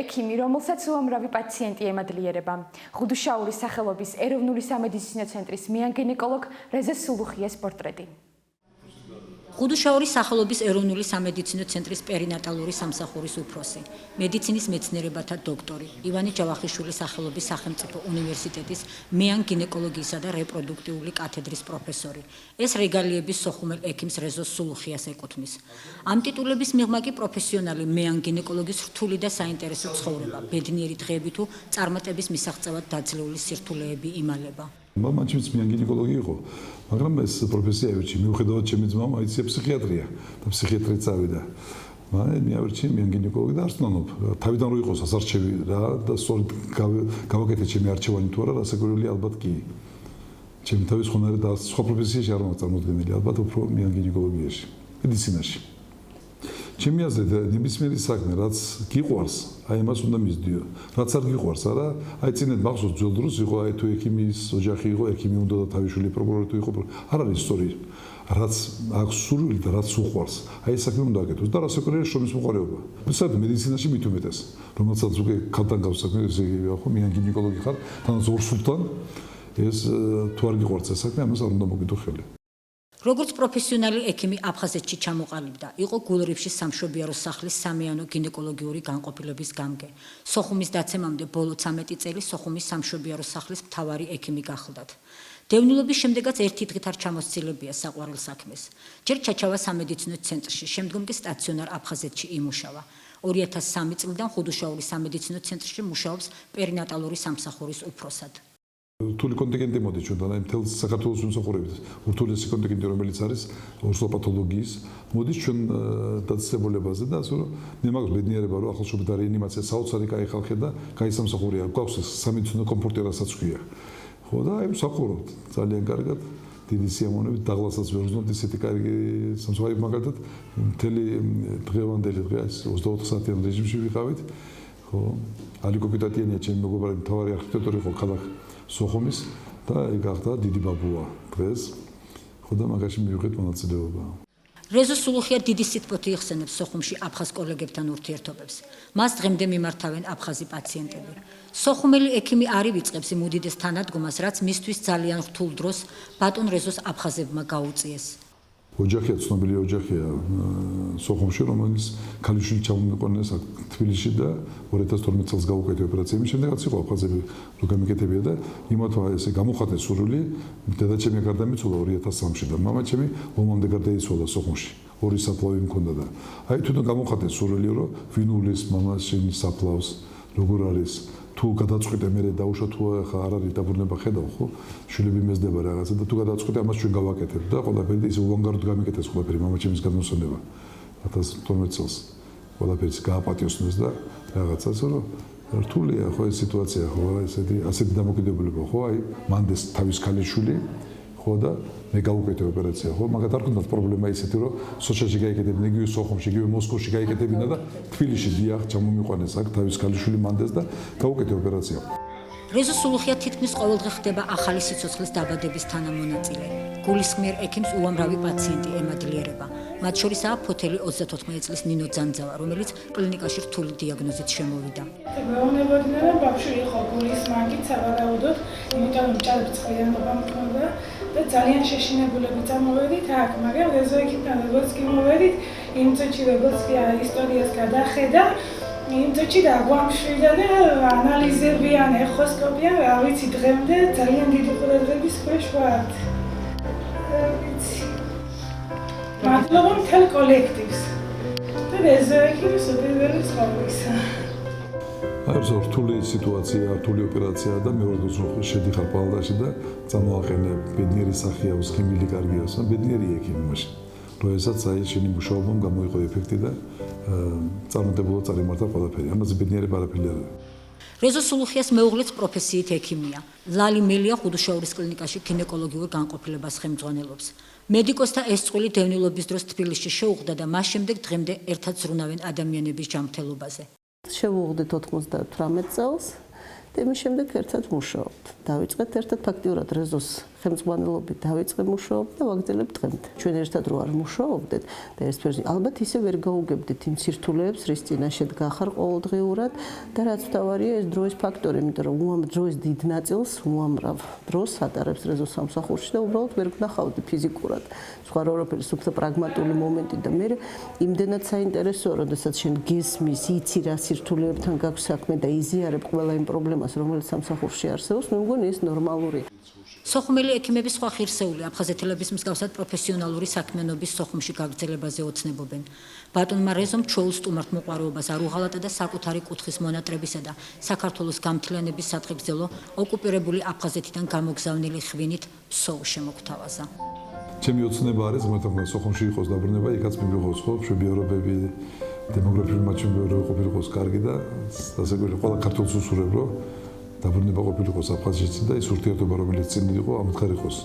ექიმი, რომელსაც უამრავი პაციენტი ემადლიერება. ღუდუშაურის სახელობის ეროვნული სამედიცინო ცენტრის მეან-გინეკოლოგ რეზა სულუხიას პორტრეტი. ღუდუშაურის სახელობის ეროვნული სამედიცინო ცენტრის პერინატალური სამსახურის უფროსი, მედიცინის მეცნიერებათა დოქტორი, ივანე ჯავახიშვილის სახელობის სახელმწიფო უნივერსიტეტის მეან-გინეკოლოგიისა და რეპროდუქტიული კათედრის პროფესორი. ეს რეგალიები სოხუმელ ექიმს რეზო სულუხიას ეკუთვნის. ამ ტიტულების მიღმა კი პროფესიონალი მეან-გინეკოლოგის რთული და საინტერესო ცხოვრება, ბედნიერი დღეები თუ წარმატების მისაღწევად დაძლეული სირთულეები იმალება. მამაჩემიც მეან-გინეკოლოგი იყო, მაგრამ ეს პროფესია ავირჩი, მიუხედავად ჩემი ძმა აიცია ფსიქიატრია და ფსიქიატრით წავიდა. მე ავირჩი მეან-გინეკოლოგი და არ ვსწავლობ. თავიდან რო იყოს ასარჩევი რა და სწორედ გავაკეთე ჩემი არჩევანი თუ არა, რასაკვირველი ალბათ კი. ჩემი თავის ხონარი და სხვა პროფესიაში არ მაქვს წარმოდგენილი, ალბათ უფრო მეან-გინეკოლოგიაში, მედიცინაში. ჩემი აზრით, ნებისმიერი საქმე, რაც გიყვარს, აი იმას უნდა მისდიო. რაც არ გიყვარს, არა, აი წინეთ მახსოვს ძველ დროს იყო, აი თუ ექიმის ოჯახი იყო, ექიმი უნდა და თავიშვილი პროკურორი თუ იყო, არ არის სწორი. რაც აქვს სურვილი და რაც უყვარს, აი ეს საქმე უნდა აკეთოს და რასაკვირველია შრომის მოყარეობა. ვისაც მედიცინაში მით უმეტეს, რომელსაც უკვე ქალთან გავს საქმე, ესე იგი ხო, მეან-გინეკოლოგი ხარ, თანაც ორ სულთან, ეს თუ არ გიყვარს ეს საქმე, ამას არ უნდა მოგიდო ხელი. როგორც პროფესიონალი ექიმი აფხაზეთში ჩამოყალიბდა, იყო გულრიფშის სამშობიარო სახლის სამიანო გინეკოლოგიური განყოფილების გამგე. სოხუმის დაცემამდე ბოლო 13 წელი სოხუმის სამშობიარო სახლის მთავარი ექიმი გახლდათ. დევნილობის შემდეგაც ერთი დღით არ ჩამოსცილებია საყვარელ საქმეს. ჯერ ჩაჩავა სამედიცინო ცენტრში, შემდგომ კი სტაციონარ აფხაზეთში იმუშავა. 2003 წლიდან ღუდუშაურის სამედიცინო ცენტრში მუშაობს პერინატალური სამსახურის უფროსად. რთული კონტინგენტი მოდის ჩვენთან, აი მთელ საქართველოს მომსახურებით. ურთულესი კონტინგენტი, რომელიც არის ორსოპათოლოგიის, მოდის ჩვენ დაწესებულებაზე და ასე რომ მე მაქვს ბედნიერება, რომ ახალშობილთა რეანიმაცია საოცარი კაი ხალხი და კაი სამსახურია. გვაქვს სამედიცინო კომფორტი, რასაც ქვია. ხო და აი მსახურობთ ძალიან კარგად, დიდი სიამოვნებით, დაღლასაც ვერ ვზნობთ ისეთი კარგი სამსახური, მაგალითად მთელი დღევანდელი დღე 24 საათიან რეჟიმში ვიყავით. ხო, ალიკო კიტატიანია ჩემი მეგობარი, მთავარი არქიტექტორი იყო ქალაქ სოხუმის და ეგ გახდა დიდი ბაბუა დღეს. ხო და მაგაში მივიღეთ მონაწილეობა. რეზო სულუხია დიდი სიტყვით იხსენებს სოხუმში აფხაზ კოლეგებთან ურთიერთობებს. მას დღემდე მიმართავენ აფხაზი პაციენტები. სოხუმელი ექიმი არ ივიწყებს იმ უდიდეს თანადგომას, რაც მისთვის ძალიან რთულ დროს ბატონ რეზოს აფხაზებმა გაუწიეს. ოჯახია, ცნობილი ოჯახია სოხუმში, რომელიც ქალიშვილი ჩამომიყვანეს თბილისში და 2012 წელს გაუკეთე ოპერაცია. იმის შემდეგაც იყო აფხაზები რო გამიკეთებია და იმათო ესე გამოხატეს სურვილი, დედაჩემი გარდამიცვალა 2003-ში და მამაჩემი ომამდე გარდაიცვალა სოხუმში. ორი საფლავი მქონდა და აი თვითონ გამოხატეს სურვილი, რომ ვინულის მამაშენი საფლავს როგორ არის თუ გადაწყვიტე მე დაუშვა თუ ახლა არ არის დაბრუნება ხედავ ხო შვილები მეზდება რაღაცა და თუ გადაწყვიტე ამას ჩვენ გავაკეთებ და ყველაფერი ისე უანგაროდ გამიკეთეს ყველაფერი მამაჩემის გადმოსვენება 2012 წელს ყველაფერს გააპატიოსნეს და რაღაცას რომ რთულია ხო ეს სიტუაცია ხო ასეთი დამოკიდებულება ხო აი მანდეს თავის ქალიშვილი ხო და მე გავუკეთე ოპერაცია ხო მაგათ არ ქონდათ პრობლემა ისეთი რომ სოჩაში გაიკეთებინა იგივე სოხუმში იგივე მოსკოვში გაიკეთებინა და თბილისში დიახ ჩამომიყვანეს აქ თავის ქალიშვილი მანდეს და გავუკეთე ოპერაცია. რეზო სულუხია თითქმის ყოველდღე ხდება ახალი სიცოცხლის დაბადების თანამონაწილე. გულისხმიერ ექიმს უამრავი პაციენტი ემადლიერება. მათ შორისაა ფოთელი 34 წლის ნინო ძანძავა, რომელიც კლინიკაში რთული დიაგნოზით შემოვიდა. მეუბნებოდნენ რომ ბავშვი იყო გულისმანგი სავარაუდოდ, იმიტომ რომ ჭარბცხლიანობა მქონდა და ძალიან შეშინებულები წამოვედით აქ, მაგრამ რეზო ექიმთან როგორც კი მოვედით, იმ წუთში როგორც კი ისტორიას გადახედა, იმ წუთში დაგვამშვიდა და ანალიზები ან ეხოსკოპია, რა ვიცი დღემდე ძალიან დიდი ყურადღების ქვეშ ვართ. მადლობა მთელ კოლექტივს და რეზო ექიმის უპირველეს ყოვლისა. არის რთული სიტუაცია, რთული ოპერაცია და მეორე დროს შედიხარ პალატაში და წამოაყენე ბედნიერი სახეა, უსხიმილი კარგია, ბედნიერი ექიმი მაშინ. როდესაც აი შენი მუშაობამ გამოიყო ეფექტი და წარმატებულად წარიმართა ყველაფერი. ამაზე ბედნიერება არაფერი არ არის. რეზო სულუხიას მეუღლეც პროფესიით ექიმია. ლალი მელია ღუდუშაურის კლინიკაში გინეკოლოგიურ განყოფილებას ხელმძღვანელობს. მედიკოსთა ეს წყვილი დევნილობის დროს თბილისში შეუხდა და მას შემდეგ დღემდე ერთად ზრუნავენ ადამიანების ჯანმრთელობაზე. შევუღდით 98 წელს და იმის შემდეგ ერთად მუშაობთ. დავიწყეთ ერთად ფაქტიურად რეზოს ხელმძღვანელობით დავიწყე მუშაობა და ვაგრძელებ დღემდე. ჩვენ ერთად რო არ მუშაობდეთ და ერთფერზე ალბათ ისე ვერ გაუგებდით იმ სირთულეებს, რის წინაშე დგახარ ყოველდღიურად და რაც თავარია ეს დროის ფაქტორი, იმიტომ რომ უამრავ დროის დიდ ნაწილს უამრავ დროს ატარებს რეზო სამსახურში და უბრალოდ ვერ გნახავდი ფიზიკურად. სხვა როაფერი უფრო პრაგმატული მომენტი და მე იმდენად საინტერესოა, როდესაც შენ გესმის, იცი რა სირთულეებთან გაქვს საქმე და იზიარებ ყველა იმ პრობლემას, რომელიც სამსახურში არსებობს, მე მგონი ეს ნორმალურია. სოხუმელი ექიმების სხვა ხირსეული აფხაზეთელების მსგავსად პროფესიონალური საქმიანობის სოხუმში გაგრძელებაზე ოცნებობენ. ბატონმა რეზომ ჩვეულ სტუმართმოყვარეობას არ უღალატა და საკუთარი კუთხის მონატრებისა და საქართველოს გამთლიანების სათხეგრძელო ოკუპირებული აფხაზეთიდან გამოგზავნილი ხვინით ფსოუ შემოგთავაზა. ჩემი ოცნება არის ღმერთთან სოხუმში იყოს დაბრუნება, იქაც მივიღოს ხო მშობიარობები, დემოგრაფიული მაჩვენებლები ყოფილიყოს კარგი და ასე გვერდ ყველა ქართულს უსურვებ რომ დაბრუნება ყოფილიყოს აფხაზეთში და ის ურთიერთობა რომელიც წინ იყო ამოთხარ იყოს.